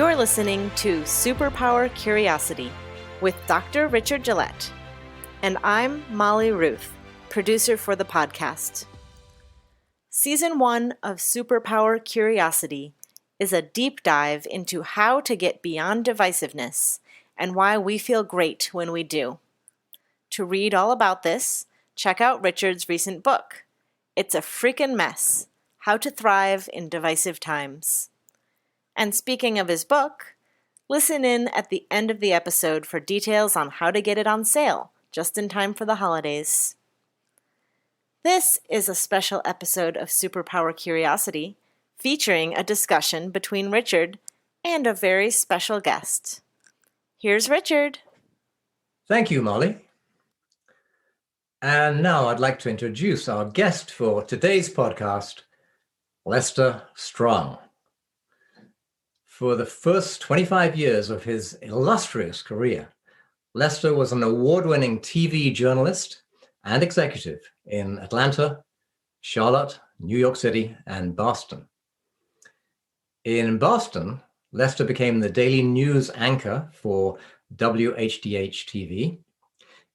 You're listening to Superpower Curiosity with Dr. Richard Gillett, and I'm Molly Ruth, producer for the podcast. Season 1 of Superpower Curiosity is a deep dive into how to get beyond divisiveness and why we feel great when we do. To read all about this, check out Richard's recent book, It's a Freakin' Mess: How to Thrive in Divisive Times. And speaking of his book, listen in at the end of the episode for details on how to get it on sale, just in time for the holidays. This is a special episode of Superpower Curiosity, featuring a discussion between Richard and a very special guest. Here's Richard. Thank you, Molly. And now I'd like to introduce our guest for today's podcast, Lester Strong. For the first 25 years of his illustrious career, Lester was an award-winning TV journalist and executive in Atlanta, Charlotte, New York City, and Boston. In Boston, Lester became the daily news anchor for WHDH-TV.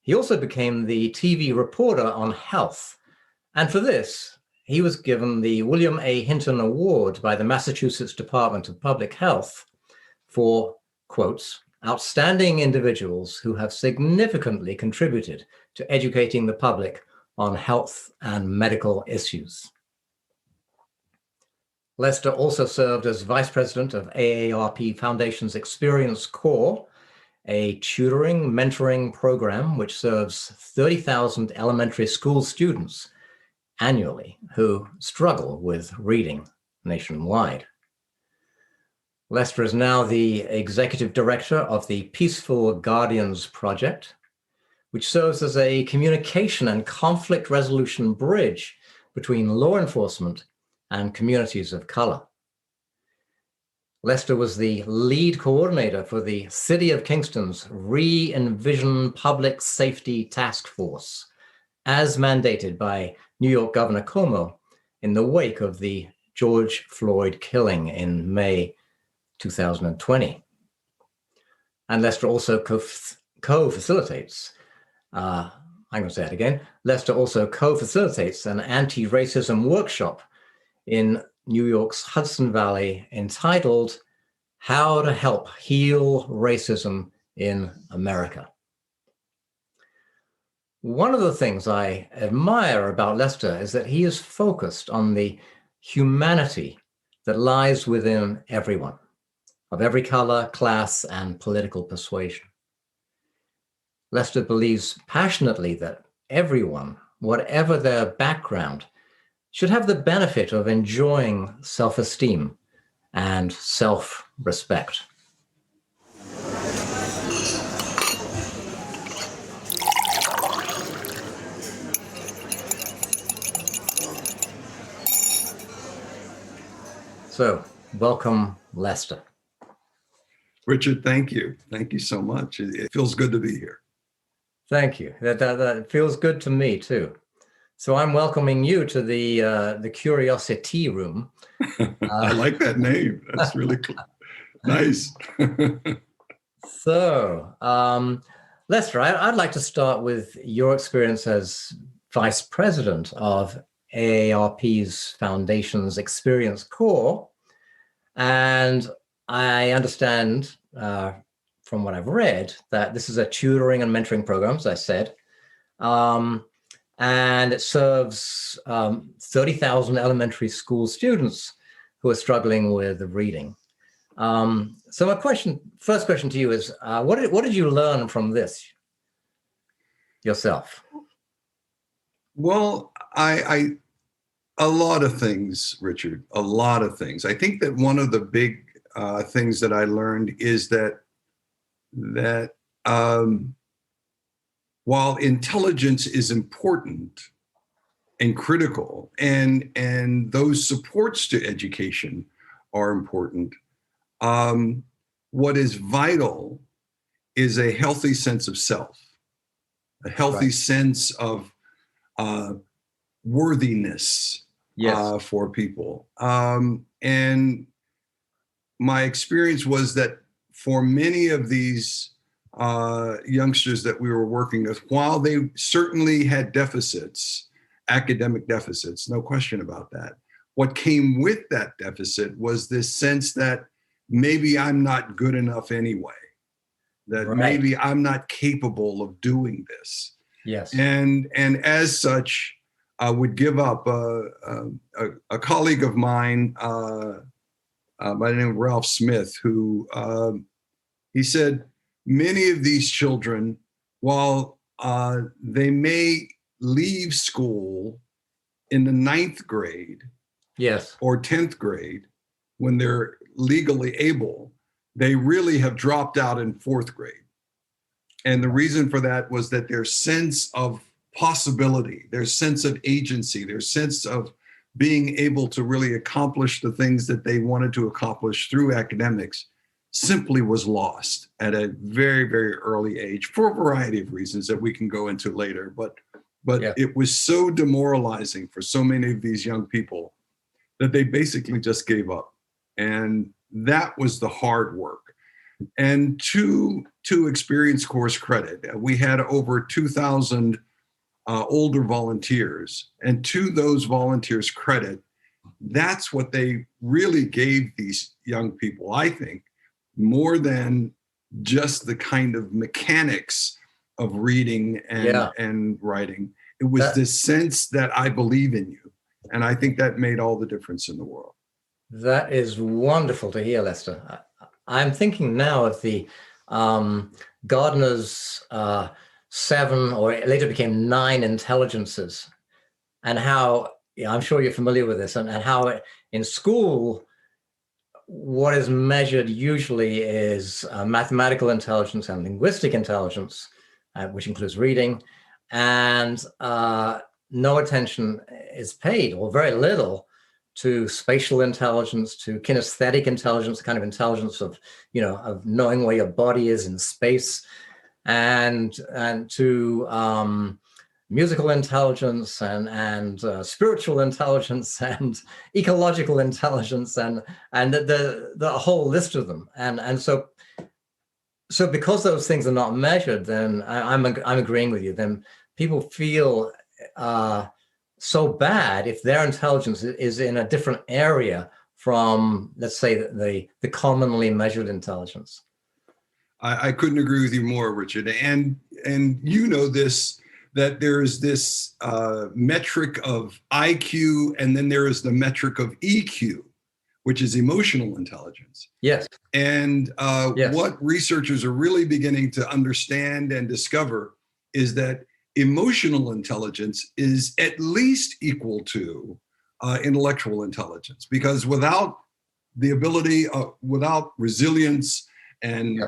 He also became the TV reporter on health, and for this, he was given the William A. Hinton Award by the Massachusetts Department of Public Health for, quotes, outstanding individuals who have significantly contributed to educating the public on health and medical issues. Lester also served as vice president of AARP Foundation's Experience Corps, a tutoring, mentoring program which serves 30,000 elementary school students annually who struggle with reading nationwide. Lester is now the executive director of the Peaceful Guardians Project, which serves as a communication and conflict resolution bridge between law enforcement and communities of color. Lester was the lead coordinator for the City of Kingston's Re-Envision Public Safety Task Force, as mandated by New York Governor Cuomo in the wake of the George Floyd killing in May 2020. And Lester also co-facilitates, I'm going to say it again, Lester also co-facilitates an anti-racism workshop in New York's Hudson Valley entitled How to Help Heal Racism in America. One of the things I admire about Lester is that he is focused on the humanity that lies within everyone, of every color, class, and political persuasion. Lester believes passionately that everyone, whatever their background, should have the benefit of enjoying self-esteem and self-respect. So, welcome, Lester. Richard, thank you. Thank you so much. It feels good to be here. Thank you. That feels good to me, too. So I'm welcoming you to the CuriosiTea Room. I like that name. That's really cool. Nice. So, Lester, I'd like to start with your experience as vice president of AARP's Foundation's Experience Corps. And I understand from what I've read that this is a tutoring and mentoring program, as I said. And it serves 30,000 elementary school students who are struggling with reading. So my first question to you is, what did you learn from this yourself? Well, a lot of things, Richard, a lot of things. I think that one of the big things that I learned is that while intelligence is important and critical, and those supports to education are important, what is vital is a healthy sense of self, a healthy sense of worthiness for people. And my experience was that for many of these youngsters that we were working with, while they certainly had deficits, academic deficits, no question about that, what came with that deficit was this sense that maybe I'm not good enough anyway, that maybe I'm not capable of doing this. Yes. And as such, I would give up. A colleague of mine by the name of Ralph Smith, who he said, many of these children, while they may leave school in the 9th grade, yes, or 10th grade, when they're legally able, they really have dropped out in 4th grade. And the reason for that was that their sense of possibility, their sense of agency, their sense of being able to really accomplish the things that they wanted to accomplish through academics simply was lost at a very, very early age for a variety of reasons that we can go into later. But it was so demoralizing for so many of these young people that they basically just gave up. And that was the hard work. And to Experience Course credit, we had over 2,000 older volunteers. And to those volunteers' credit, that's what they really gave these young people, I think, more than just the kind of mechanics of reading and writing. It was this sense that I believe in you. And I think that made all the difference in the world. That is wonderful to hear, Lester. I'm thinking now of the Gardner's 7, or it later became 9 intelligences, and how, I'm sure you're familiar with this, and how in school, what is measured usually is mathematical intelligence and linguistic intelligence, which includes reading, and no attention is paid, or very little, to spatial intelligence, to kinesthetic intelligence, the kind of intelligence of, of knowing where your body is in space, and to musical intelligence and spiritual intelligence and ecological intelligence and the whole list of them. And so because those things are not measured, then I'm agreeing with you. Then people feel so bad if their intelligence is in a different area from, let's say, the commonly measured intelligence. I couldn't agree with you more, Richard. And you know this, that there is this metric of IQ, and then there is the metric of EQ, which is emotional intelligence. Yes. And what researchers are really beginning to understand and discover is that emotional intelligence is at least equal to intellectual intelligence, because without the ability, without resilience and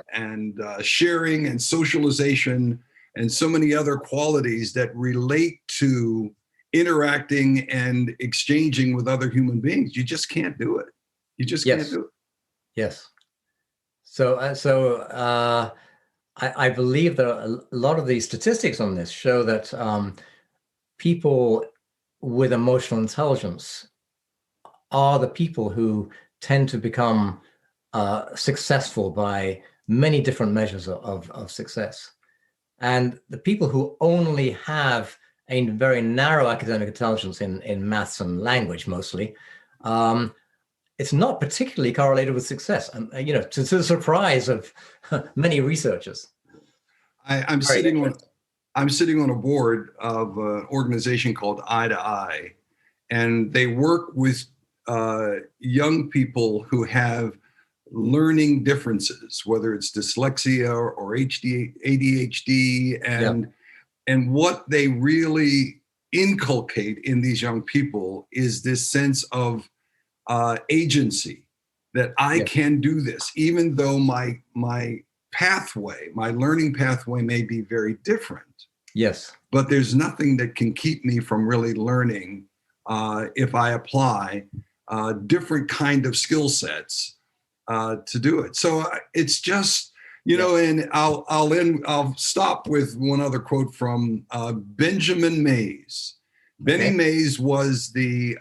sharing and socialization and so many other qualities that relate to interacting and exchanging with other human beings, you just can't do it. You just can't do it. Yes. So I believe that a lot of the statistics on this show that people with emotional intelligence are the people who tend to become successful by many different measures of success. And the people who only have a very narrow academic intelligence in maths and language mostly, it's not particularly correlated with success, to the surprise of many researchers. I'm sitting on a board of an organization called Eye to Eye, and they work with young people who have learning differences, whether it's dyslexia or ADHD, and what they really inculcate in these young people is this sense of agency, that I can do this, even though my pathway, my learning pathway may be very different. Yes. But there's nothing that can keep me from really learning if I apply different kind of skill sets to do it. So it's just, and I'll stop with one other quote from Benjamin Mays. Benny Mays was the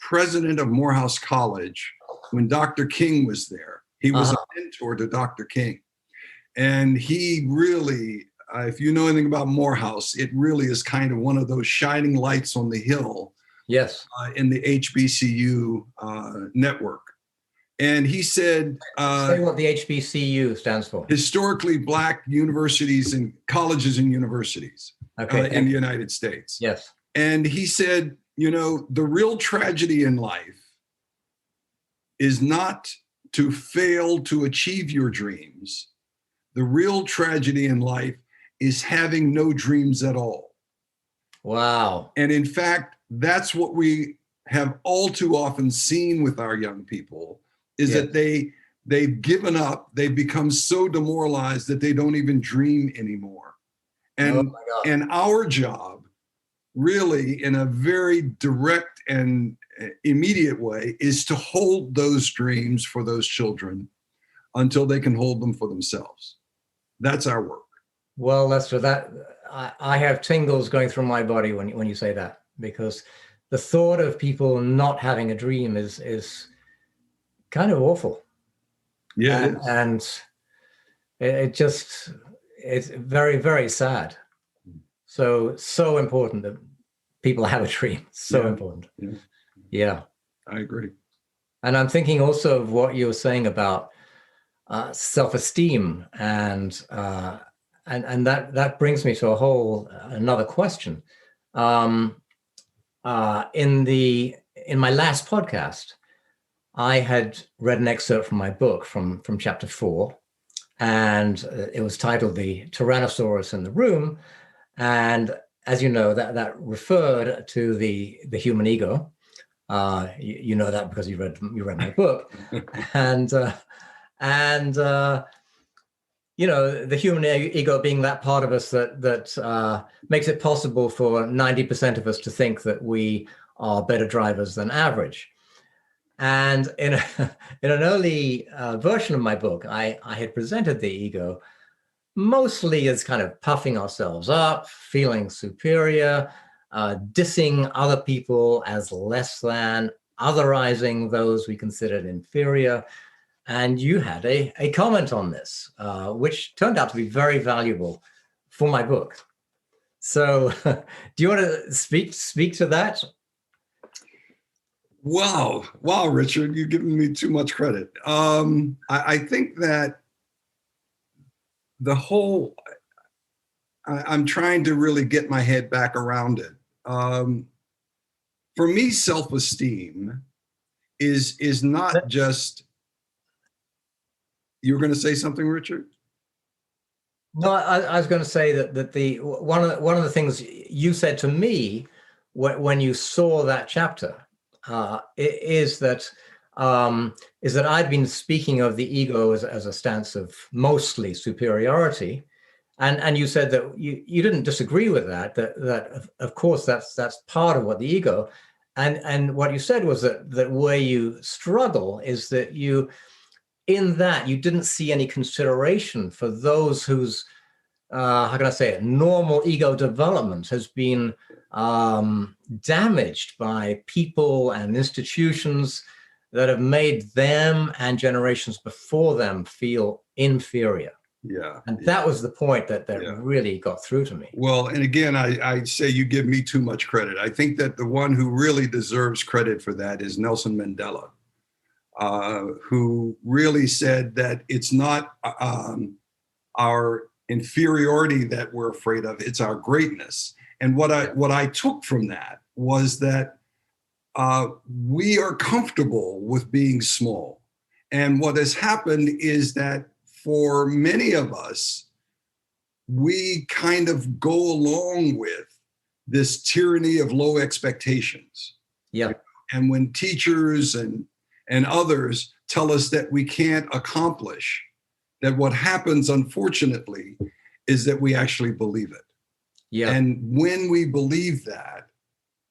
president of Morehouse College when Dr. King was there. He was a mentor to Dr. King. And he really, if you know anything about Morehouse, it really is kind of one of those shining lights on the hill. Yes. In the HBCU network. And he said, say what the HBCU stands for. Historically Black universities and colleges and universities in the United States. Yes. And he said, the real tragedy in life is not to fail to achieve your dreams. The real tragedy in life is having no dreams at all. Wow. And in fact, that's what we have all too often seen with our young people, is that they've given up, they've become so demoralized that they don't even dream anymore. And, and our job, really, in a very direct and immediate way, is to hold those dreams for those children until they can hold them for themselves. That's our work. Well, Lester, that I have tingles going through my body when you say that, because the thought of people not having a dream is kind of awful. Yeah, and it's very, very sad. So important that people have a dream. So important. Yeah, I agree. And I'm thinking also of what you were saying about self-esteem, and that brings me to another question. In my last podcast, I had read an excerpt from my book from chapter 4, and it was titled "The Tyrannosaurus in the Room," and as you know, that referred to the human ego. You know that because you read my book, and the human ego being that part of us that makes it possible for 90% of us to think that we are better drivers than average. And in an early version of my book, I had presented the ego mostly as kind of puffing ourselves up, feeling superior, dissing other people as less than, otherizing those we considered inferior. And you had a comment on this, which turned out to be very valuable for my book. So do you want to speak to that? Wow, Richard, you're giving me too much credit. I think that I'm trying to really get my head back around it. For me, self-esteem is not just. You were going to say something, Richard? No, I was going to say that the one of the things you said to me when you saw that chapter is that I'd been speaking of the ego as a stance of mostly superiority, and you said that you didn't disagree with that of course that's part of what the ego, and what you said was that where you struggle is that you didn't see any consideration for those whose how can I say it, normal ego development has been damaged by people and institutions that have made them and generations before them feel inferior. Yeah. And that was the point that really got through to me. Well, and again, I say you give me too much credit. I think that the one who really deserves credit for that is Nelson Mandela, who really said that it's not our inferiority that we're afraid of, it's our greatness. And what I took from that was that we are comfortable with being small. And what has happened is that for many of us, we kind of go along with this tyranny of low expectations. Yeah. And when teachers and others tell us that we can't accomplish, that what happens, unfortunately, is that we actually believe it. Yeah. And when we believe that,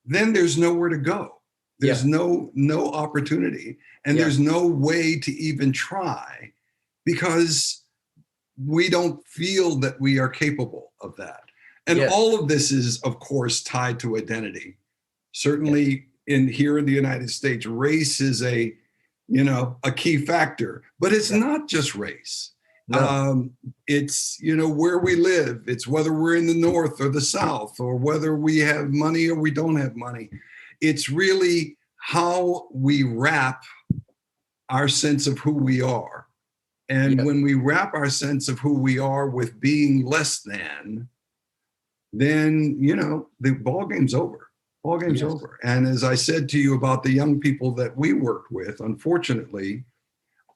then there's nowhere to go. There's no opportunity, and there's no way to even try, because we don't feel that we are capable of that. And all of this is, of course, tied to identity. Certainly here in the United States, race is a a key factor. But it's not just race. No. It's, where we live. It's whether we're in the North or the South, or whether we have money or we don't have money. It's really how we wrap our sense of who we are. And when we wrap our sense of who we are with being less than, then, the ball game's over. Ball game's over. And as I said to you about the young people that we worked with, unfortunately,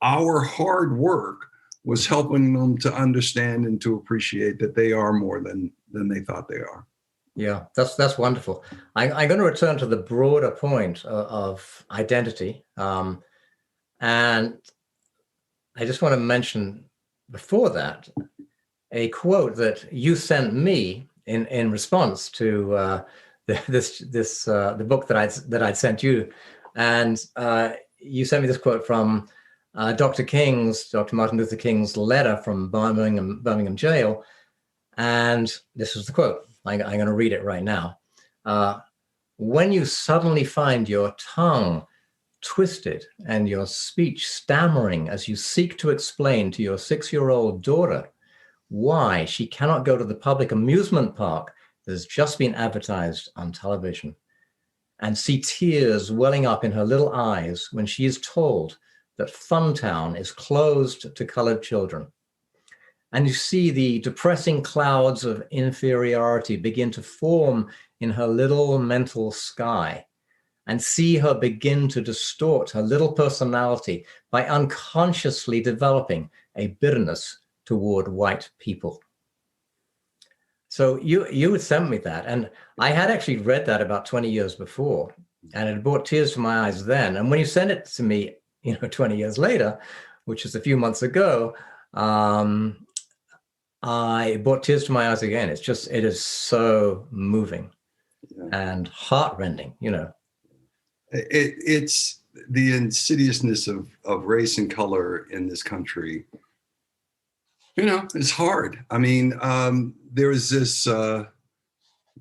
our hard work was helping them to understand and to appreciate that they are more than they thought they are. Yeah, that's wonderful. I'm going to return to the broader point of identity. And I just want to mention before that a quote that you sent me in response to the book that I'd sent you, and you sent me this quote from Dr. Martin Luther King's letter from Birmingham jail, and this is the quote. I'm going to read it right now. When you suddenly find your tongue twisted and your speech stammering as you seek to explain to your 6-year-old daughter why she cannot go to the public amusement park that has just been advertised on television, and see tears welling up in her little eyes when she is told that Funtown is closed to colored children, and you see the depressing clouds of inferiority begin to form in her little mental sky, and see her begin to distort her little personality by unconsciously developing a bitterness toward white people. So you had sent me that, and I had actually read that about 20 years before, and it brought tears to my eyes then. And when you sent it to me, 20 years later, which is a few months ago, I brought tears to my eyes again. It is so moving and heartrending, It's the insidiousness of race and color in this country. It's hard. I mean, there was this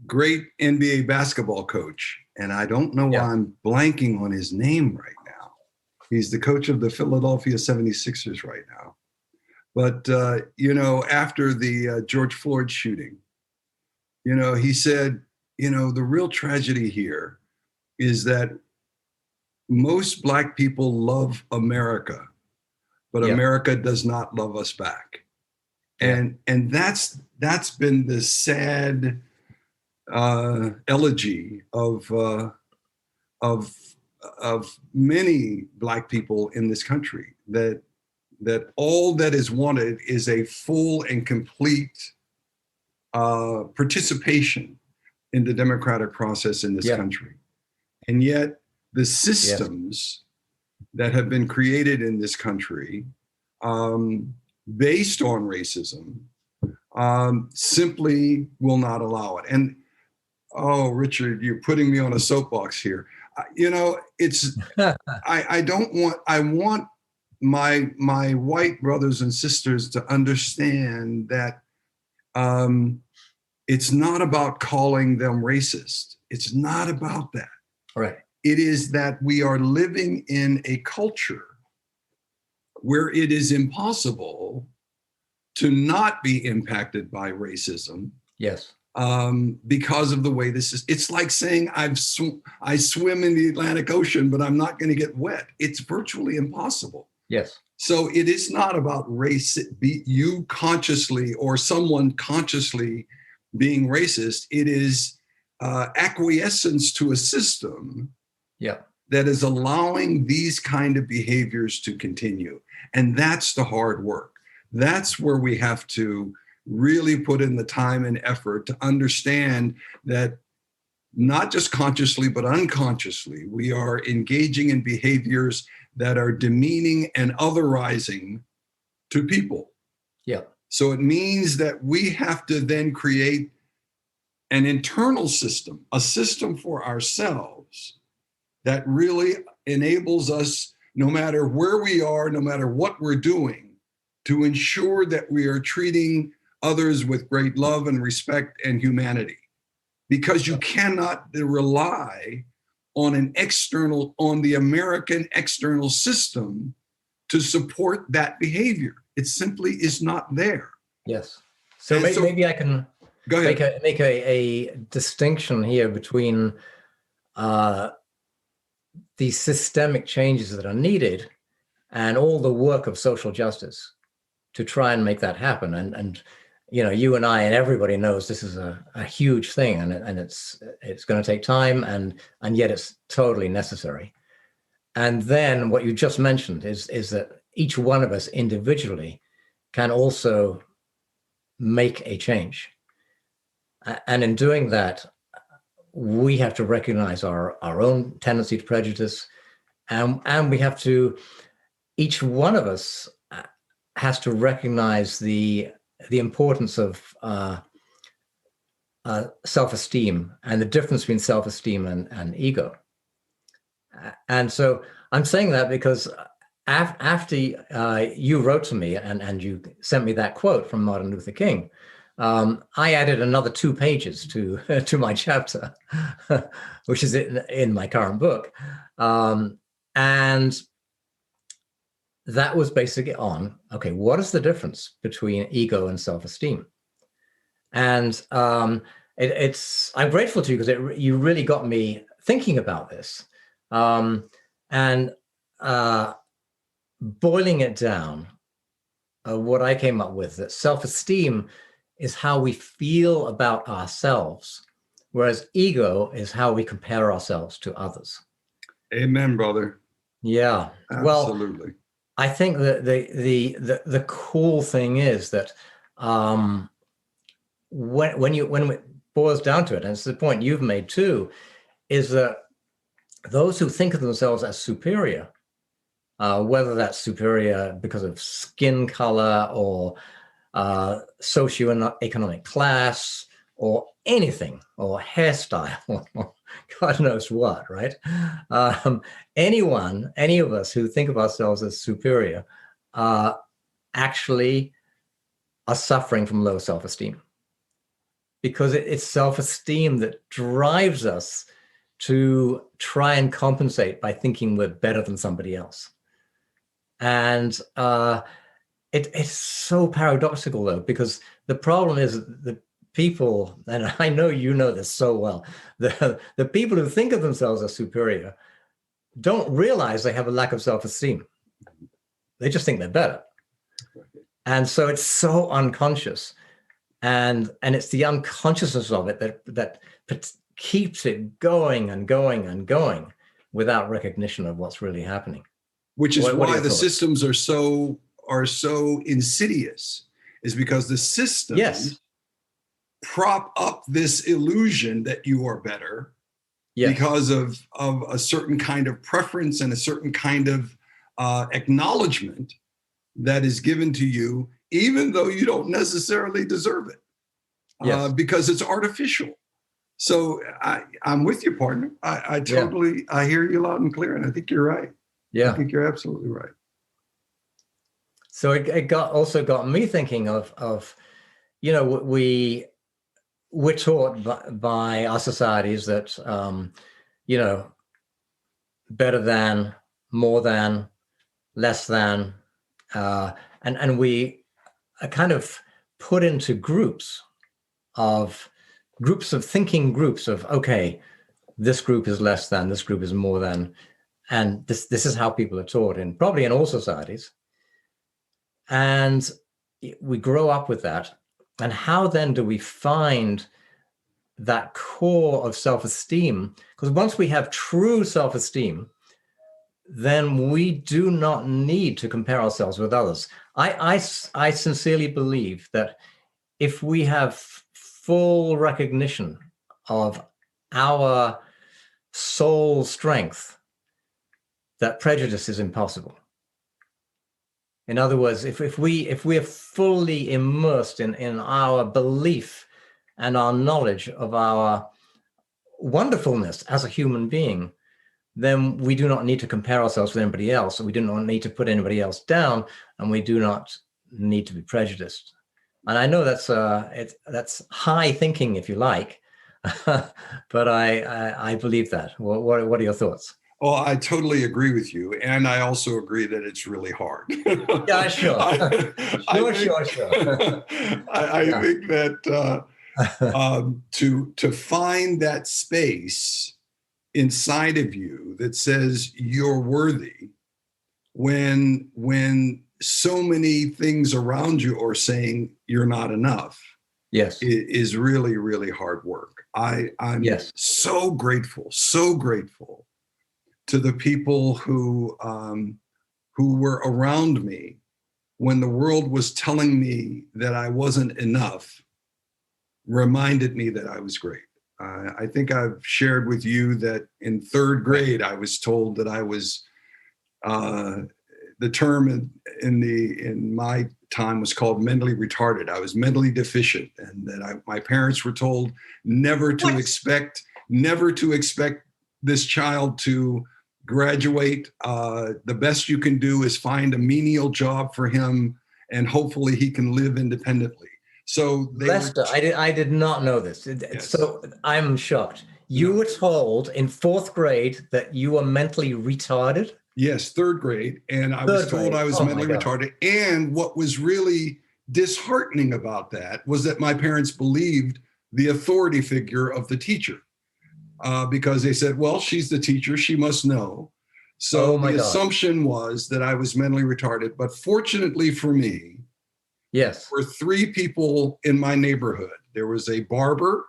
great NBA basketball coach, and I don't know why I'm blanking on his name right now. He's the coach of the Philadelphia 76ers right now. But, after the George Floyd shooting, he said, the real tragedy here is that most Black people love America, but America does not love us back. And that's been the sad elegy of many Black people in this country, that all that is wanted is a full and complete participation in the democratic process in this country. And yet the systems that have been created in this country based on racism simply will not allow it. And Richard, you're putting me on a soapbox here. It's I want my white brothers and sisters to understand that it's not about calling them racist. It's not about that. Right. It is that we are living in a culture where it is impossible to not be impacted by racism. Yes. Because of the way this is. It's like saying I swim in the Atlantic Ocean, but I'm not going to get wet. It's virtually impossible. Yes. So it is not about race, you consciously or someone consciously being racist. It is acquiescence to a system that is allowing these kind of behaviors to continue. And that's the hard work. That's where we have to really put in the time and effort to understand that not just consciously, but unconsciously, we are engaging in behaviors that are demeaning and otherizing to people. Yeah. So it means that we have to then create an internal system, a system for ourselves that really enables us, no matter where we are, no matter what we're doing, to ensure that we are treating others with great love and respect and humanity. Because you cannot rely on the American external system to support that behavior. It simply is not there. Yes. So maybe I can go ahead. make a distinction here between these systemic changes that are needed and all the work of social justice to try and make that happen. And you and I and everybody knows this is a huge thing, and it's going to take time, and yet it's totally necessary. And then what you just mentioned is that each one of us individually can also make a change. And in doing that, we have to recognize our own tendency to prejudice, and we have to, each one of us has to recognize the importance of self-esteem and the difference between self-esteem and ego. And so I'm saying that because after you wrote to me and you sent me that quote from Martin Luther King, I added another 2 pages to my chapter, which is in my current book. And that was basically on, okay, what is the difference between ego and self-esteem? And I'm grateful to you because you really got me thinking about this. And boiling it down, what I came up with, that self-esteem is how we feel about ourselves, whereas ego is how we compare ourselves to others. Amen, brother. Yeah. Absolutely. Well, I think that the cool thing is that when it boils down to it, and it's the point you've made too, is that those who think of themselves as superior, whether that's superior because of skin color or socioeconomic class or anything, or hairstyle, or God knows what, right? Any of us who think of ourselves as superior actually are suffering from low self-esteem, because it's self-esteem that drives us to try and compensate by thinking we're better than somebody else. And it's so paradoxical, though, because the problem is the people, and I know you know this so well, the people who think of themselves as superior don't realize they have a lack of self-esteem. They just think they're better. And so it's so unconscious. And it's the unconsciousness of it that keeps it going and going and going without recognition of what's really happening. Which is why the systems are so insidious, is because the systems prop up this illusion that you are better because of a certain kind of preference and a certain kind of acknowledgement that is given to you, even though you don't necessarily deserve it, because it's artificial. So I'm with you, partner. I totally, I hear you loud and clear, and I think you're right. Yeah, I think you're absolutely right. So it also got me thinking of we're taught by our societies that better than, more than, less than, and we are kind of put into groups of thinking groups of, okay, this group is less than, this group is more than, and this is how people are taught probably in all societies. And we grow up with that. And how then do we find that core of self-esteem? Because once we have true self-esteem, then we do not need to compare ourselves with others. I sincerely believe that if we have full recognition of our soul strength, that prejudice is impossible. In other words, if we are fully immersed in our belief and our knowledge of our wonderfulness as a human being, then we do not need to compare ourselves with anybody else, and we do not need to put anybody else down, and we do not need to be prejudiced. And I know that's high thinking, if you like, but I believe that. What are your thoughts? Well, I totally agree with you, and I also agree that it's really hard. Yeah, sure. Sure. I think that to find that space inside of you that says you're worthy, when so many things around you are saying you're not enough, Yes, is really, really hard work. I'm yes, so grateful to the people who were around me when the world was telling me that I wasn't enough, reminded me that I was great. I think I've shared with you that in third grade, I was told that I was, the term in my time was called mentally retarded. I was mentally deficient, and that my parents were told never to expect this child to graduate. The best you can do is find a menial job for him, and hopefully he can live independently. So Lester, I did not know this. Yes. So I'm shocked. You were told in fourth grade that you were mentally retarded? Yes, third grade. And I was told I was mentally retarded. And what was really disheartening about that was that my parents believed the authority figure of the teacher, because they said, well, she's the teacher, she must know. So the assumption was that I was mentally retarded. But fortunately for me, yes, there were three people in my neighborhood. There was a barber,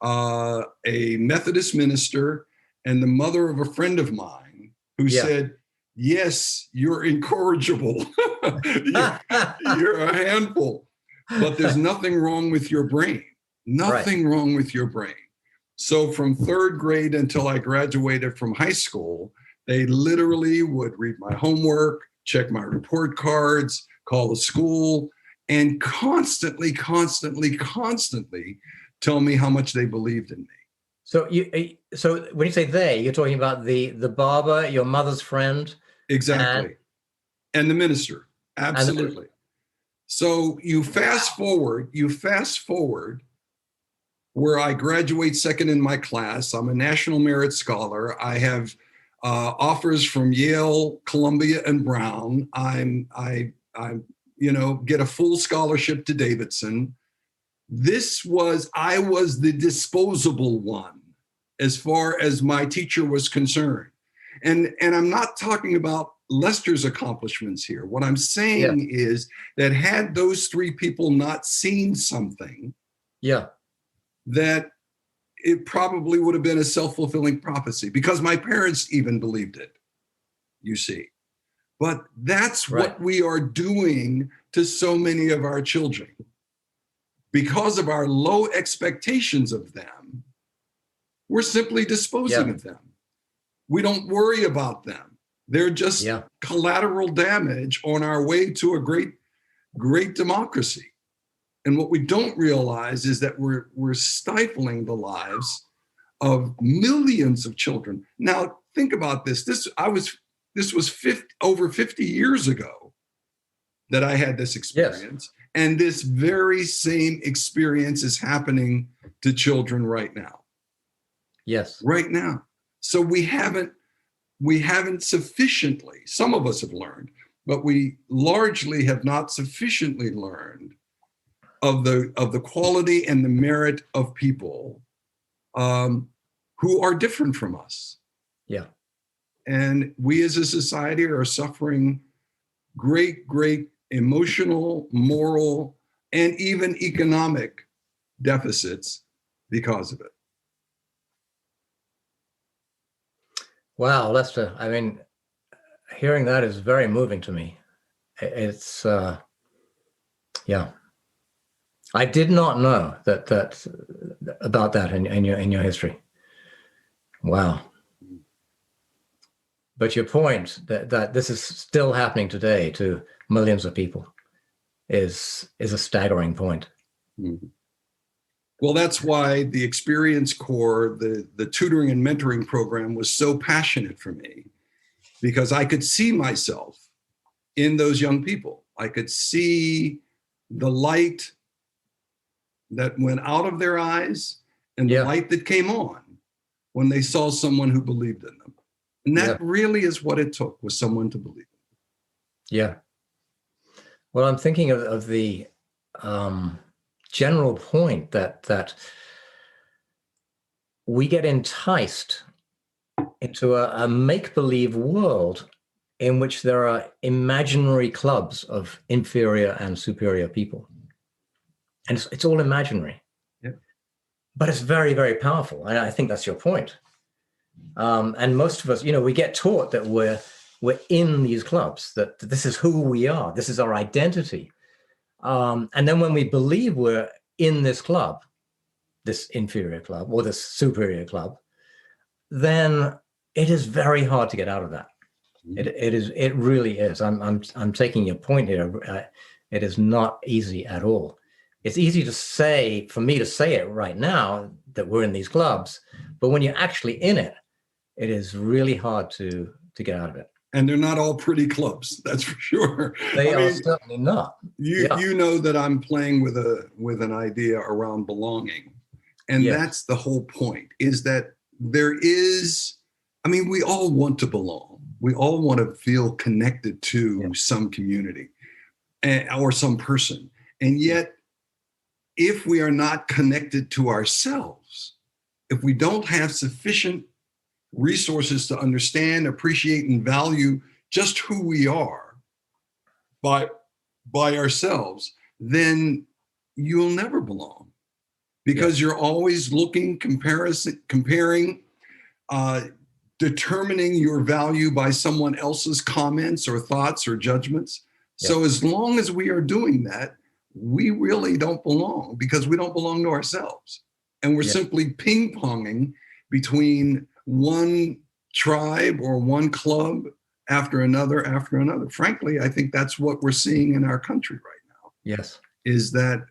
a Methodist minister, and the mother of a friend of mine who said, yes, you're incorrigible. you're a handful, but there's nothing wrong with your brain. Nothing wrong with your brain. So from third grade until I graduated from high school, they literally would read my homework, check my report cards, call the school, and constantly tell me how much they believed in me. So when you say they, you're talking about the barber, your mother's friend, exactly, and the minister, absolutely. So you fast forward where I graduate second in my class. I'm a National Merit Scholar. I have offers from Yale, Columbia, and Brown. I get a full scholarship to Davidson. I was the disposable one as far as my teacher was concerned. And I'm not talking about Lester's accomplishments here. What I'm saying is that had those three people not seen something, that it probably would have been a self-fulfilling prophecy, because my parents even believed it, you see. But that's what we are doing to so many of our children. Because of our low expectations of them, we're simply disposing of them. We don't worry about them. They're just collateral damage on our way to a great democracy. And what we don't realize is that we're stifling the lives of millions of children. Now, think about this. This was over 50 years ago that I had this experience. And this very same experience is happening to children right now. Yes. Right now. So we haven't sufficiently, some of us have learned, but we largely have not sufficiently learned of the quality and the merit of people who are different from us. Yeah. And we as a society are suffering great emotional, moral, and even economic deficits because of it. Wow, Lester, I mean, hearing that is very moving to me. It's, I did not know that about that in your history. Wow. But your point that this is still happening today to millions of people is a staggering point. Mm-hmm. Well, that's why the Experience Corps, the tutoring and mentoring program, was so passionate for me, because I could see myself in those young people. I could see the light that went out of their eyes, and the Yeah. light that came on when they saw someone who believed in them. And that really is what it took, was someone to believe. Yeah. Well, I'm thinking of the general point that we get enticed into a make-believe world in which there are imaginary clubs of inferior and superior people. And it's all imaginary. Yeah. But it's very, very powerful. And I think that's your point. And most of us, we get taught that we're in these clubs, that this is who we are. This is our identity. And then when we believe we're in this club, this inferior club or this superior club, then it is very hard to get out of that. It really is. I'm taking your point here. It is not easy at all. It's easy to say, for me to say it right now, that we're in these clubs, but when you're actually in it, it is really hard to get out of it. And they're not all pretty clubs, that's for sure. They are certainly not. You know that I'm playing with an idea around belonging. And that's the whole point, is that we all want to belong. We all want to feel connected to some community or some person. And yet, if we are not connected to ourselves, if we don't have sufficient resources to understand, appreciate, and value just who we are by ourselves, then you'll never belong, because you're always looking, comparing, determining your value by someone else's comments or thoughts or judgments. So as long as we are doing that, we really don't belong, because we don't belong to ourselves. And we're simply ping-ponging between one tribe or one club after another. Frankly, I think that's what we're seeing in our country right now. Yes. Is that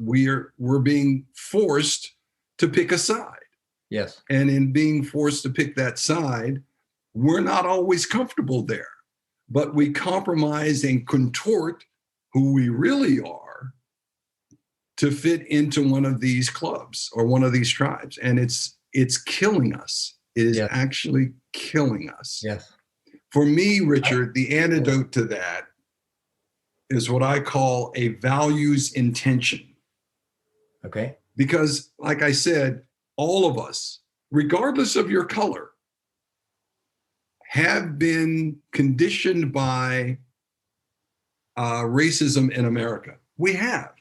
we're being forced to pick a side. Yes. And in being forced to pick that side, we're not always comfortable there, but we compromise and contort who we really are to fit into one of these clubs or one of these tribes. And it's killing us. It is actually killing us. Yes. For me, Richard, the antidote to that is what I call a values intention. Okay. Because, like I said, all of us, regardless of your color, have been conditioned by racism in America. We have.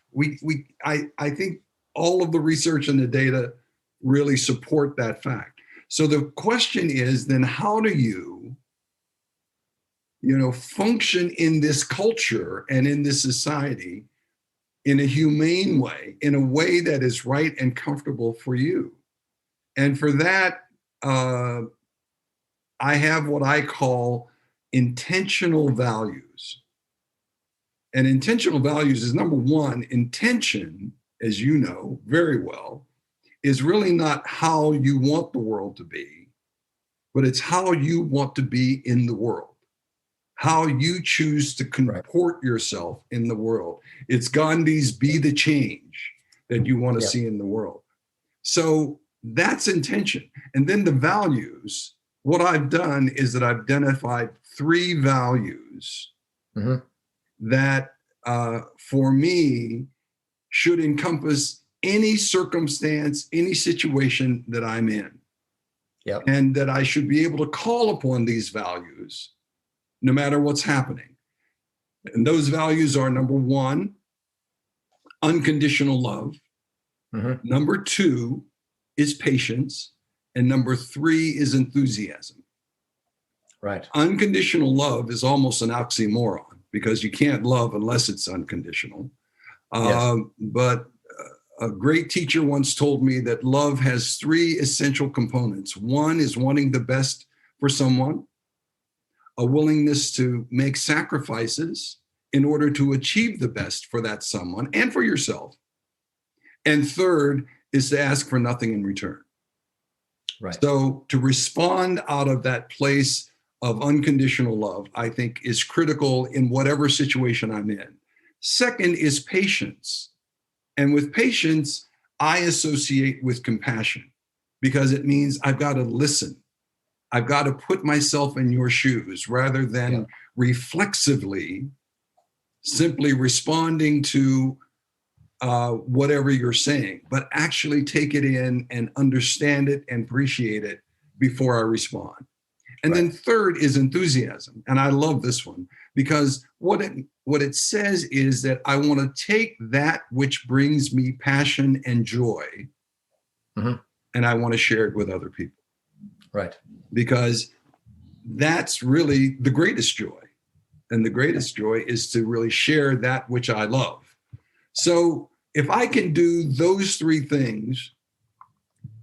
I think all of the research and the data really support that fact. So the question is, then how do you function in this culture and in this society in a humane way, in a way that is right and comfortable for you? And for that, I have what I call intentional values. And intentional values is, number one, intention, as you know very well, is really not how you want the world to be, but it's how you want to be in the world, how you choose to comport yourself in the world. It's Gandhi's be the change that you want to see in the world. So that's intention. And then the values, what I've done is that I've identified 3 values that for me should encompass any circumstance, any situation that I'm in. And that I should be able to call upon these values no matter what's happening. And those values are, number 1, unconditional love. Number 2 is patience. And number 3 is enthusiasm. Right. Unconditional love is almost an oxymoron, because you can't love unless it's unconditional. But a great teacher once told me that love has 3 essential components. 1 is wanting the best for someone, a willingness to make sacrifices in order to achieve the best for that someone and for yourself. And 3rd is to ask for nothing in return. Right. So to respond out of that place of unconditional love, I think, is critical in whatever situation I'm in. 2nd is patience. And with patience, I associate with compassion because it means I've got to listen. I've got to put myself in your shoes rather than reflexively simply responding to whatever you're saying, but actually take it in and understand it and appreciate it before I respond. And then third is enthusiasm. And I love this one because what it says is that I want to take that which brings me passion and joy, and I want to share it with other people. Right. Because that's really the greatest joy. And the greatest joy is to really share that which I love. So if I can do those three things,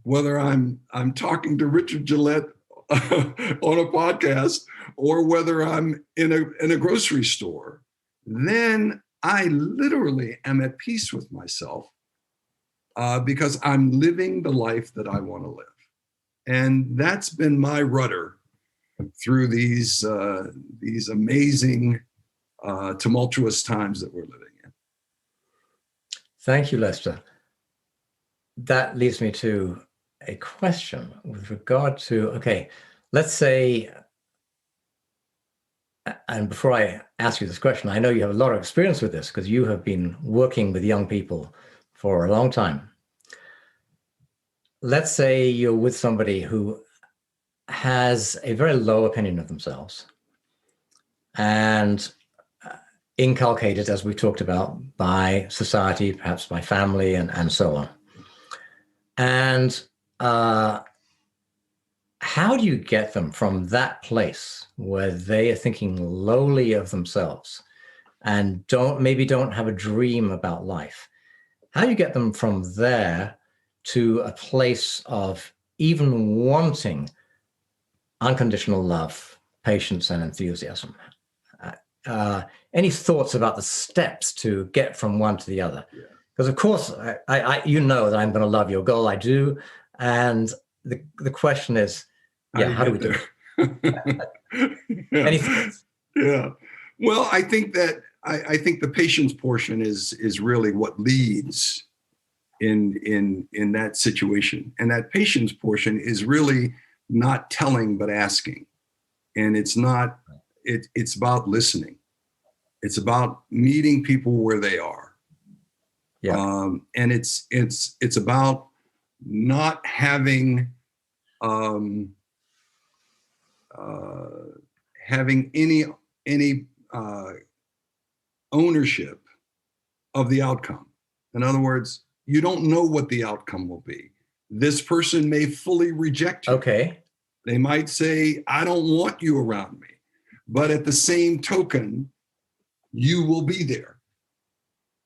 whether I'm talking to Richard Gillett on a podcast or whether I'm in a grocery store, then I literally am at peace with myself because I'm living the life that I want to live. And that's been my rudder through these amazing, tumultuous times that we're living in. Thank you, Lester. That leads me to a question with regard to, okay, let's say, and before I ask you this question, I know you have a lot of experience with this because you have been working with young people for a long time. Let's say you're with somebody who has a very low opinion of themselves and inculcated, as we talked about, by society, perhaps by family and so on. And how do you get them from that place where they are thinking lowly of themselves and maybe don't have a dream about life? How do you get them from there to a place of even wanting unconditional love, patience, and enthusiasm? Any thoughts about the steps to get from one to the other? Because of course, you know that I'm going to love your goal. I do. And the question is, how do we do it? Any thoughts? Yeah. Well, I think that I think the patience portion is really what leads in that situation. And that patience portion is really not telling, but asking. And it's about listening. It's about meeting people where they are. Yeah. And it's about not having any ownership of the outcome. In other words, you don't know what the outcome will be. This person may fully reject you. Okay. They might say, I don't want you around me. But at the same token, you will be there.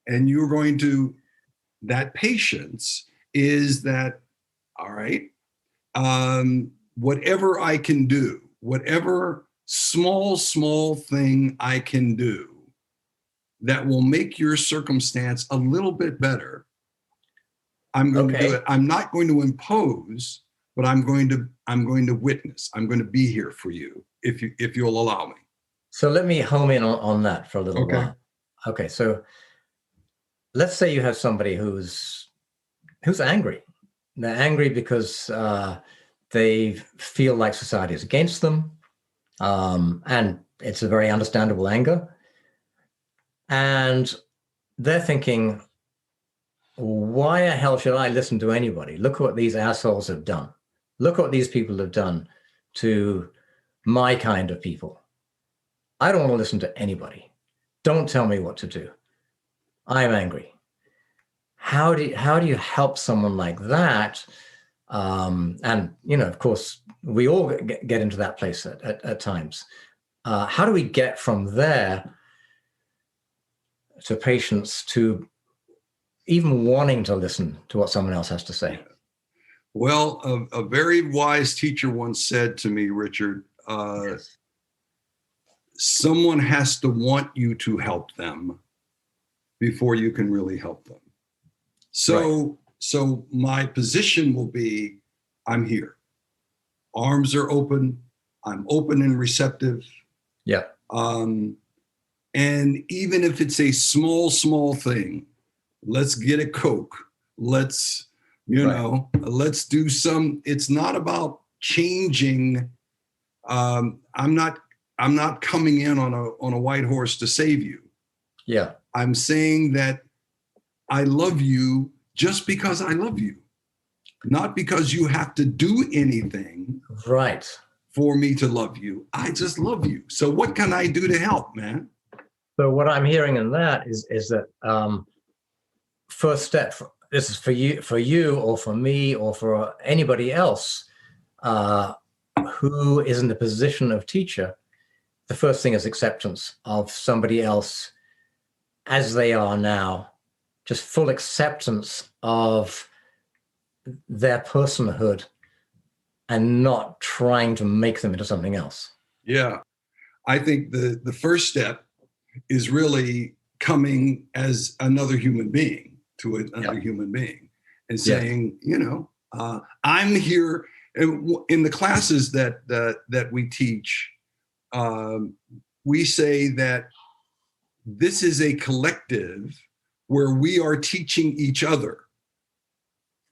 And you're going to, that patience is that, all right, whatever I can do, whatever small thing I can do that will make your circumstance a little bit better, I'm going to do it. I'm not going to impose, but I'm going to witness. I'm going to be here for you if you'll allow me. So let me home in on that for a little while. Okay, so let's say you have somebody who's angry. They're angry because they feel like society is against them, and it's a very understandable anger. And they're thinking, why the hell should I listen to anybody? Look what these assholes have done. Look what these people have done to my kind of people. I don't want to listen to anybody. Don't tell me what to do. I'm angry. How do you help someone like that? And, of course, we all get into that place at times. How do we get from there to patience, to even wanting to listen to what someone else has to say? Well, a very wise teacher once said to me, Richard, Yes. Someone has to want you to help them before you can really help them. So my position will be, I'm here. Arms are open. I'm open and receptive. Yeah. And even if it's a small thing, let's get a Coke. Let's, let's do some, it's not about changing. I'm not coming in on a white horse to save you. Yeah. I'm saying that I love you just because I love you, not because you have to do anything right for me to love you. I just love you. So what can I do to help, man? So what I'm hearing in that is that first step, this is for you or for me or for anybody else who is in the position of teacher. The first thing is acceptance of somebody else as they are now, just full acceptance of their personhood and not trying to make them into something else. Yeah. I think the first step is really coming as another human being to another human being and saying, I'm here. In the classes that we teach, we say that this is a collective where we are teaching each other.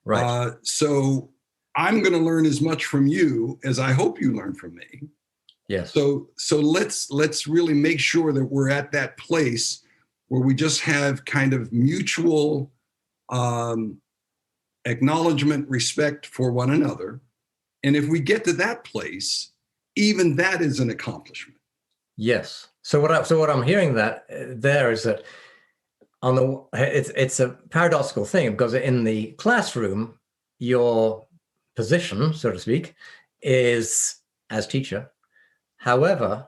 Right. So I'm going to learn as much from you as I hope you learn from me. Yes. So let's really make sure that we're at that place where we just have kind of mutual acknowledgement, respect for one another. And if we get to that place, even that is an accomplishment. Yes. So what I'm hearing there is that it's a paradoxical thing, because in the classroom, your position, so to speak, is as teacher. However,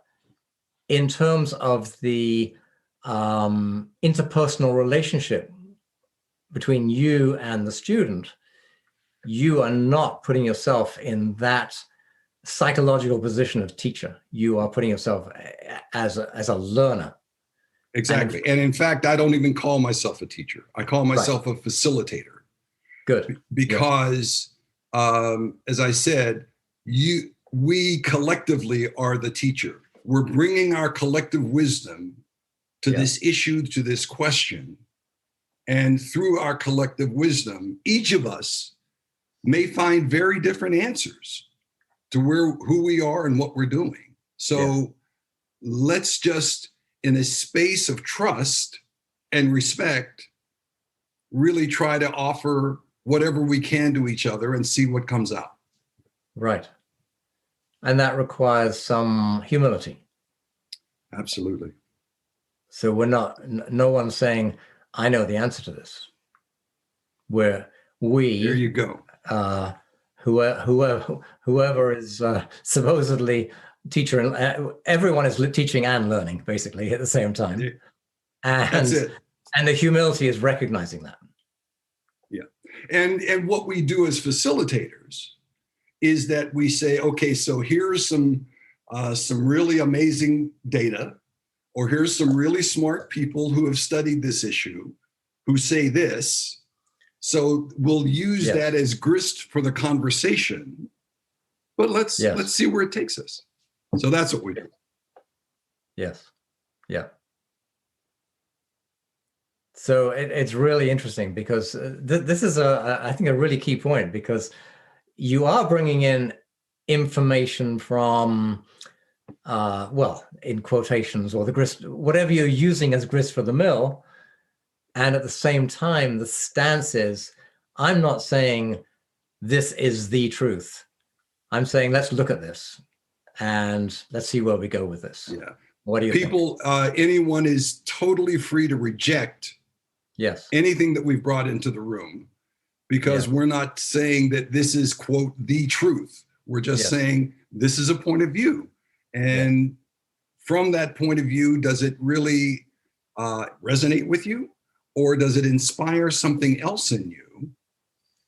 in terms of the interpersonal relationship between you and the student, you are not putting yourself in that psychological position of teacher. You are putting yourself as a learner. Exactly. And in fact, I don't even call myself a teacher. I call myself a facilitator. Good. Because, as I said, we collectively are the teacher. We're bringing our collective wisdom to this issue, to this question. And through our collective wisdom, each of us may find very different answers to who we are and what we're doing. So let's just, in a space of trust and respect, really try to offer whatever we can to each other and see what comes out. Right. And that requires some humility. Absolutely. So no one's saying, I know the answer to this. There you go. Whoever is supposedly teacher, and everyone is teaching and learning basically at the same time. Yeah. And that's it. And the humility is recognizing that. Yeah. And what we do as facilitators is that we say, okay, so here's some really amazing data, or here's some really smart people who have studied this issue who say this. So we'll use that as grist for the conversation, but let's see where it takes us. So that's what we do. Yes. Yeah. So it's really interesting, because this is I think a really key point, because you are bringing in information from, in quotations, or the grist, whatever you're using as grist for the mill. And at the same time, the stance is, I'm not saying this is the truth. I'm saying, let's look at this and let's see where we go with this. Yeah. What do you think? Anyone is totally free to reject anything that we've brought into the room, because we're not saying that this is, quote, the truth. We're just saying this is a point of view. And from that point of view, does it really resonate with you? Or does it inspire something else in you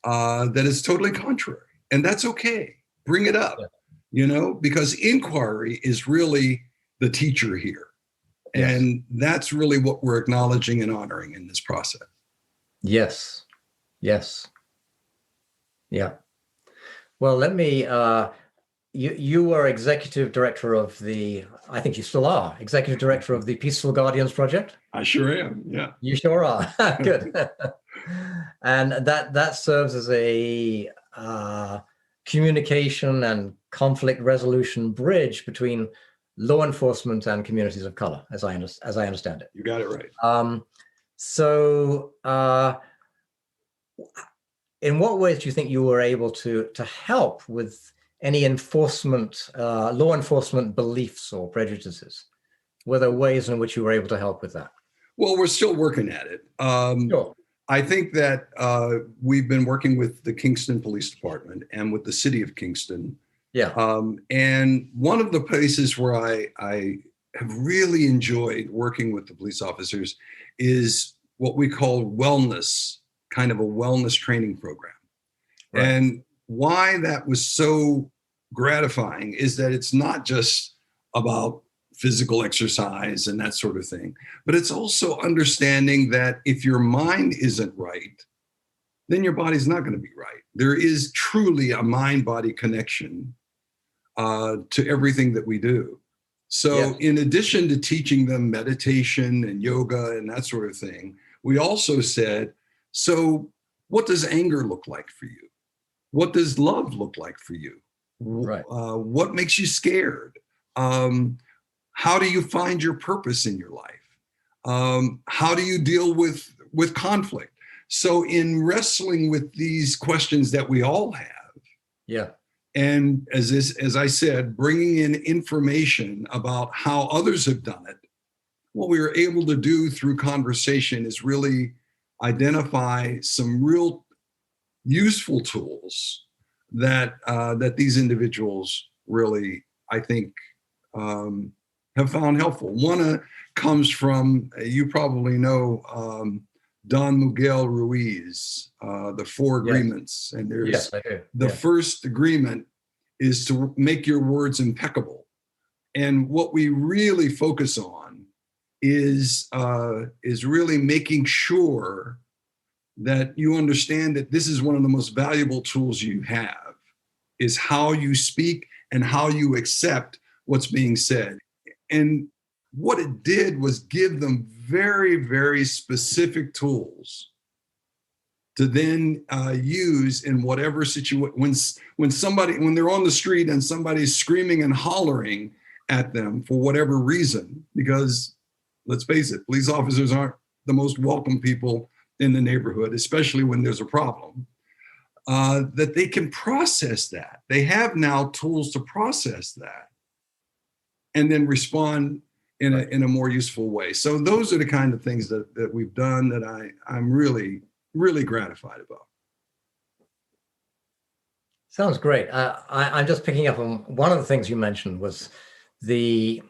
that is totally contrary? And that's okay. Bring it up, because inquiry is really the teacher here. Yes. And that's really what we're acknowledging and honoring in this process. Yes. Yes. Yeah. Well, let me, you were executive director of I think you still are, executive director of the Peaceful Guardians Project. I sure am. Yeah. You sure are. Good. And that serves as a communication and conflict resolution bridge between law enforcement and communities of color, as I understand it. You got it right. So in what ways do you think you were able to help with any law enforcement beliefs or prejudices? Were there ways in which you were able to help with that? Well, we're still working at it. Sure. I think that we've been working with the Kingston Police Department and with the city of Kingston. Yeah. And one of the places where I have really enjoyed working with the police officers is what we call wellness, kind of a wellness training program. Right. And why that was so gratifying is that it's not just about physical exercise and that sort of thing, but it's also understanding that if your mind isn't right, then your body's not going to be right. There is truly a mind-body connection to everything that we do. So in addition to teaching them meditation and yoga and that sort of thing, we also said, so what does anger look like for you? What does love look like for you? Right. What makes you scared? How do you find your purpose in your life? How do you deal with conflict? So in wrestling with these questions that we all have, and as I said, bringing in information about how others have done it, what we were able to do through conversation is really identify some real useful tools that these individuals really, I think, have found helpful. One comes from, you probably know, Don Miguel Ruiz, the 4 agreements. And there's the first agreement is to make your words impeccable. And what we really focus on is really making sure that you understand that this is one of the most valuable tools you have, is how you speak and how you accept what's being said. And what it did was give them very, very specific tools to then use in whatever situation. When they're on the street and somebody's screaming and hollering at them for whatever reason, because let's face it, police officers aren't the most welcome people in the neighborhood, especially when there's a problem, that they can process that. They have now tools to process that and then respond in a more useful way. So those are the kind of things that we've done that I'm really, really gratified about. Sounds great. I'm just picking up on one of the things you mentioned was the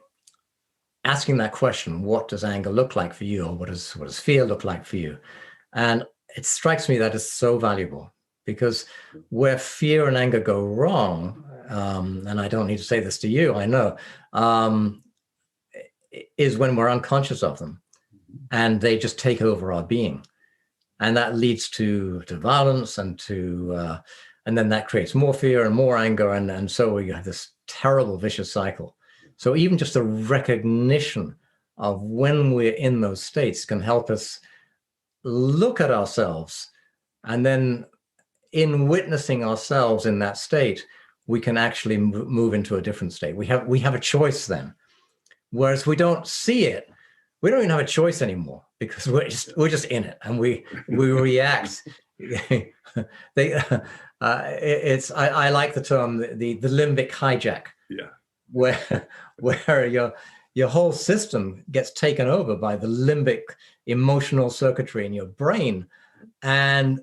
asking that question, what does anger look like for you? Or what does fear look like for you? And it strikes me that is so valuable, because where fear and anger go wrong, and I don't need to say this to you, I know, is when we're unconscious of them and they just take over our being. And that leads to violence and then that creates more fear and more anger. And so we have this terrible vicious cycle. So even just a recognition of when we're in those states can help us look at ourselves, and then in witnessing ourselves in that state, we can actually move into a different state. We have a choice then. Whereas we don't see it, we don't even have a choice anymore, because we're just in it and we react. I like the term the limbic hijack. Yeah. Where your whole system gets taken over by the limbic emotional circuitry in your brain, and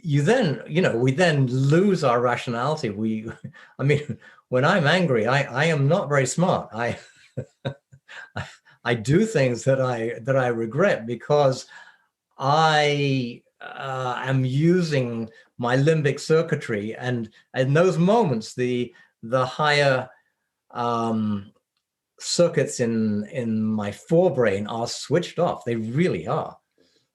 we then lose our rationality. When I'm angry, I am not very smart. I do things that I regret because I am using my limbic circuitry, and in those moments, the higher circuits in my forebrain are switched off. They really are.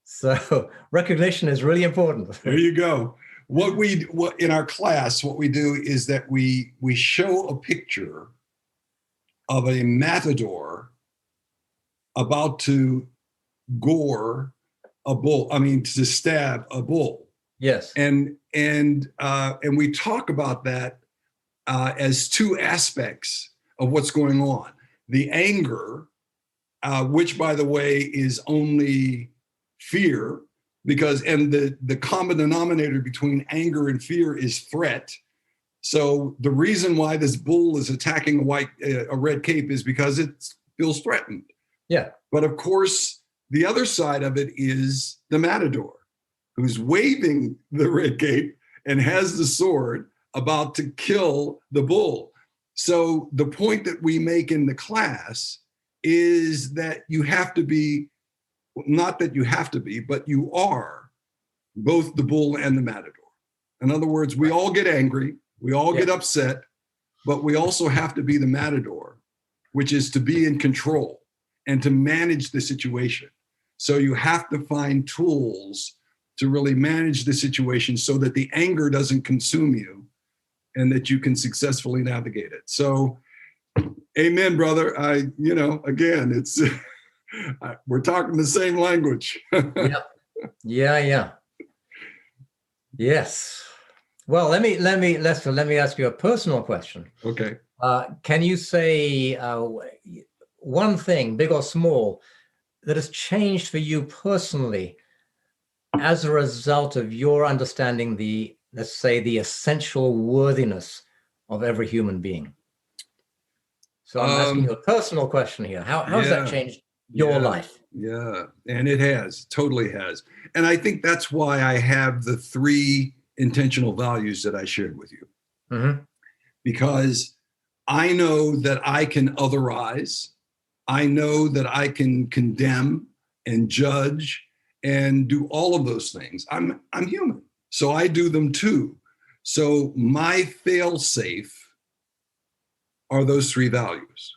So recognition is really important. There you go. What in our class, what we do is that we show a picture of a matador about to gore a bull. I mean, to stab a bull. Yes. And we talk about that as two aspects of what's going on. The anger, which, by the way, is only fear, and the common denominator between anger and fear is threat. So the reason why this bull is attacking a red cape is because it feels threatened. Yeah. But of course, the other side of it is the matador, who's waving the red cape and has the sword about to kill the bull. So the point that we make in the class is that you have to be, not that you have to be, but you are both the bull and the matador. In other words, we all get angry, we all get upset, but we also have to be the matador, which is to be in control and to manage the situation. So you have to find tools to really manage the situation so that the anger doesn't consume you and that you can successfully navigate it. So, amen, brother. Again, it's we're talking the same language. Yeah. Yes. Well, let me, Lester, let me ask you a personal question. Okay. Can you say one thing, big or small, that has changed for you personally as a result of your understanding let's say, the essential worthiness of every human being? So I'm asking you a personal question here. How has that changed your life? Yeah, and it has, totally has. And I think that's why I have the 3 intentional values that I shared with you. Mm-hmm. Because I know that I can otherize. I know that I can condemn and judge and do all of those things. I'm human, so I do them too. So my fail-safe are those 3 values.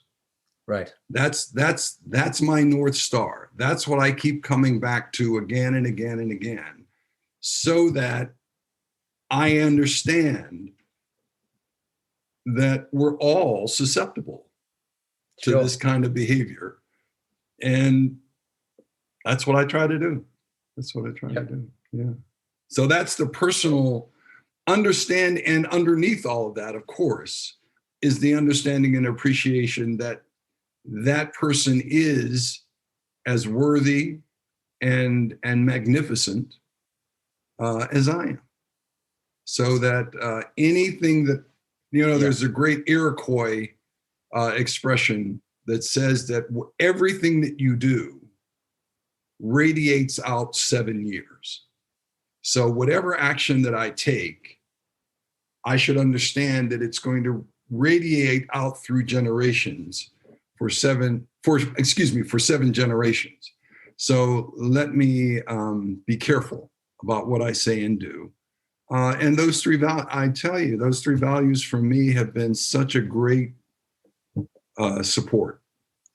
Right. That's my North Star. That's what I keep coming back to again and again and again, so that I understand that we're all susceptible to this kind of behavior. And that's what I try to do. To do. Yeah. So that's the personal understand. And underneath all of that, of course, is the understanding and appreciation that that person is as worthy and magnificent as I am. So that anything that, there's a great Iroquois expression that says that everything that you do radiates out 7 years. So whatever action that I take, I should understand that it's going to radiate out through generations for 7 generations. So let me be careful about what I say and do. And those 3 values, I tell you, those 3 values for me have been such a great support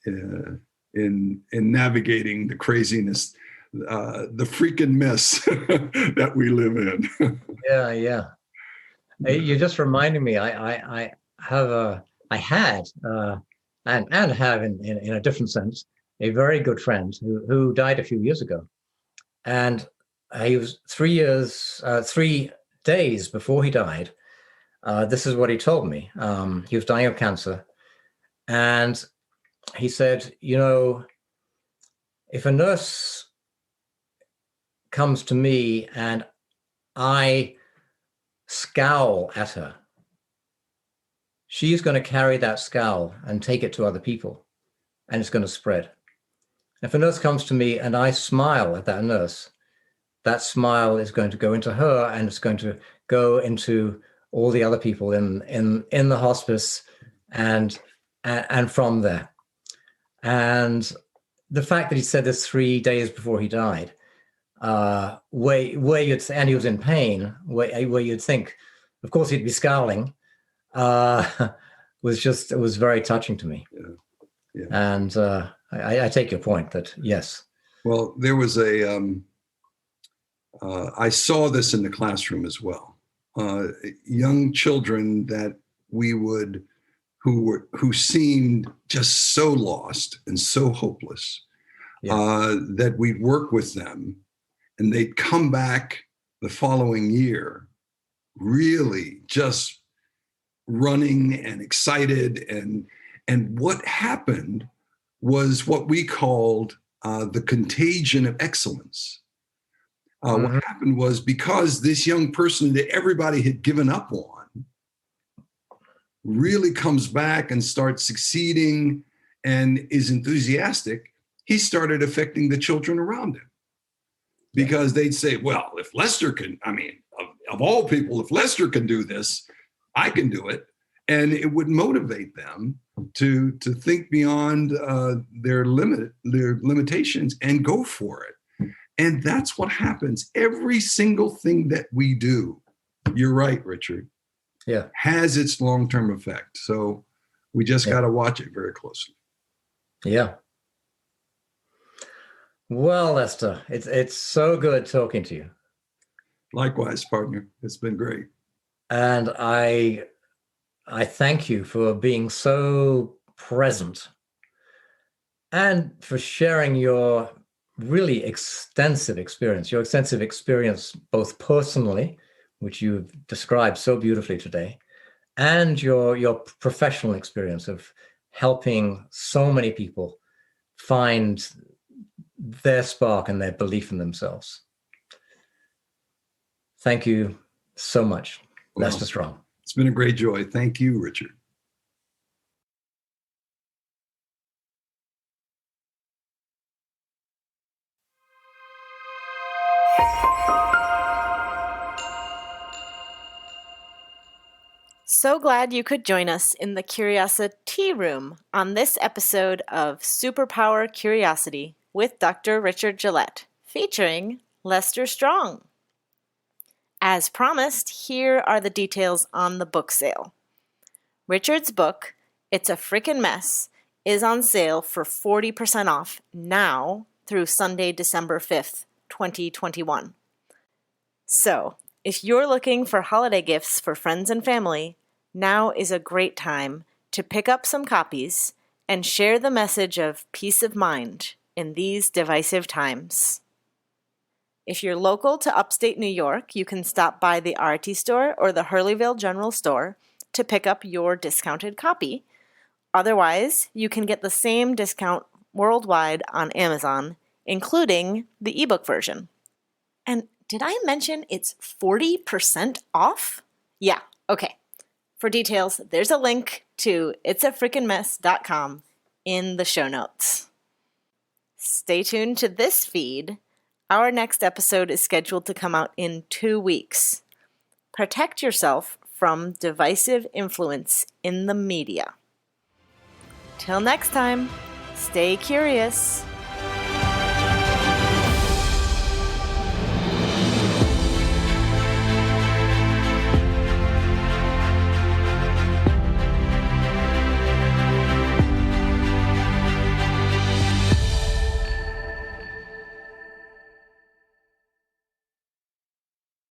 in navigating the craziness, the freaking mess that we live in. Yeah. You just reminded me. I had and have in a different sense a very good friend who died a few years ago, and he was 3 days before he died. This is what he told me. He was dying of cancer, and he said, if a nurse comes to me and I scowl at her, she's going to carry that scowl and take it to other people, and it's going to spread. If a nurse comes to me and I smile at that nurse, that smile is going to go into her, and it's going to go into all the other people in the hospice, and from there. And the fact that he said this 3 days before he died, where you'd say, and he was in pain, where you'd think, of course, he'd be scowling, it was very touching to me. Yeah. And I take your point that yes. Well, there was I saw this in the classroom as well. Young children that who seemed just so lost and so hopeless, that we'd work with them and they'd come back the following year, really just running and excited. And what happened was what we called the contagion of excellence. What happened was, because this young person that everybody had given up on really comes back and starts succeeding and is enthusiastic, he started affecting the children around him. Because they'd say, well, if Lester can, I mean, of all people, if Lester can do this, I can do it. And it would motivate them to think beyond their limitations and go for it. And that's what happens. Every single thing that we do, you're right, Richard, has its long-term effect. So we just got to watch it very closely. Yeah. Well, Lester, it's so good talking to you. Likewise, partner. It's been great. And I thank you for being so present and for sharing your really extensive experience, both personally, which you've described so beautifully today, and your professional experience of helping so many people find their spark and their belief in themselves. Thank you so much, Lester Strong. It's been a great joy. Thank you, Richard. So glad you could join us in the CuriosiTea Room on this episode of Superpower Curiosity with Dr. Richard Gillett, featuring Lester Strong. As promised, here are the details on the book sale. Richard's book, It's a Frickin' Mess, is on sale for 40% off now through Sunday, December 5th, 2021. So, if you're looking for holiday gifts for friends and family, now is a great time to pick up some copies and share the message of peace of mind in these divisive times. If you're local to upstate New York, you can stop by the RT store or the Hurleyville General Store to pick up your discounted copy. Otherwise, you can get the same discount worldwide on Amazon, including the ebook version. And did I mention it's 40% off? Yeah, okay. For details, there's a link to itsafrickinmess.com in the show notes. Stay tuned to this feed. Our next episode is scheduled to come out in 2 weeks. Protect yourself from divisive influence in the media. Till next time, stay curious.